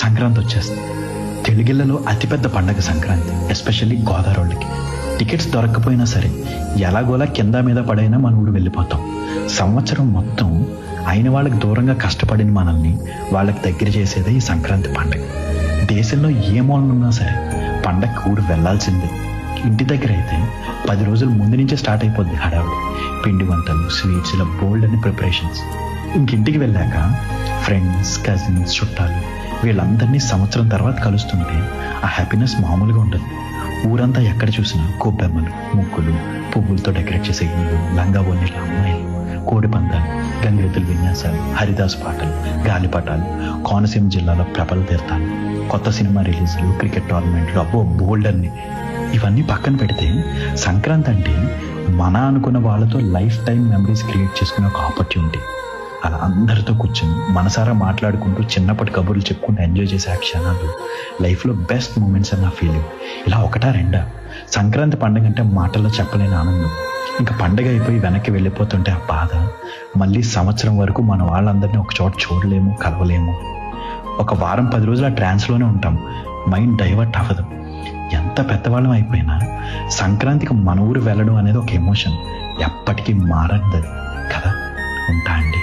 సంక్రాంతి వచ్చేస్తుంది. తెలుగిళ్లలో అతిపెద్ద పండగ సంక్రాంతి, ఎస్పెషల్లీ గోదావరి వాళ్ళకి. టికెట్స్ దొరక్కపోయినా సరే ఎలాగోలా కింద మీద పడైనా మన ఊరు వెళ్ళిపోతాం. సంవత్సరం మొత్తం అయిన వాళ్ళకి దూరంగా కష్టపడిన మనల్ని వాళ్ళకి దగ్గర చేసేదే ఈ సంక్రాంతి పండగ. దేశంలో ఏ మూలనున్నా సరే పండగకి ఊరు వెళ్లాల్సిందే. ఇంటి దగ్గర అయితే 10 రోజుల ముందు నుంచే స్టార్ట్ అయిపోద్ది హడావుడి. పిండి వంటలు, స్వీట్స్, ఇలా బోల్డ్ అని ప్రిపరేషన్స్. ఇంకింటికి వెళ్ళాక ఫ్రెండ్స్, కజిన్స్, చుట్టాలు వీళ్ళందరినీ సంవత్సరం తర్వాత కలుస్తుంటే ఆ హ్యాపీనెస్ మామూలుగా ఉండదు. ఊరంతా ఎక్కడ చూసినా కొబ్బెమ్మలు, ముగ్గులు, పువ్వులతో డెకరేట్ చేసే ఇల్లు, లంగా బొన్నెల అమ్మాయిలు, కోడి పందాలు, గంగిరెద్దుల విన్యాసాలు, హరిదాస్ పాటలు, గాలిపటాలు, కోనసీమ జిల్లాలో ప్రబల తీర్థాలు, కొత్త సినిమా రిలీజులు, క్రికెట్ టోర్నమెంట్లు, అబ్బో బోల్డ్ అన్ని. ఇవన్నీ పక్కన పెడితే సంక్రాంతి అంటే మన అనుకున్న వాళ్ళతో లైఫ్ టైం మెమరీస్ క్రియేట్ చేసుకునే ఒక ఆపర్చునిటీ. అలా అందరితో కూర్చొని మనసారా మాట్లాడుకుంటూ చిన్నప్పటి కబుర్లు చెప్పుకుంటూ ఎంజాయ్ చేసే ఆ క్షణాలు లైఫ్లో బెస్ట్ మూమెంట్స్ అని నా ఫీలింగ్. ఇలా ఒకటా రెండా? సంక్రాంతి పండుగ అంటే మాటల్లో చెప్పలేని ఆనందం. ఇంకా పండుగ అయిపోయి వెనక్కి వెళ్ళిపోతుంటే ఆ బాధ, మళ్ళీ సంవత్సరం వరకు మన వాళ్ళందరినీ ఒక చోట చూడలేము, కలవలేము. ఒక వారం 10 రోజులు ఆ ట్రాన్స్లోనే ఉంటాం, మైండ్ డైవర్ట్ అవ్వదు. ఎంత పెద్దవాళ్ళం అయిపోయినా సంక్రాంతికి మన ఊరు వెళ్ళడం అనేది ఒక ఎమోషన్, ఎప్పటికీ మారదు కదా. ఉంటా అండి.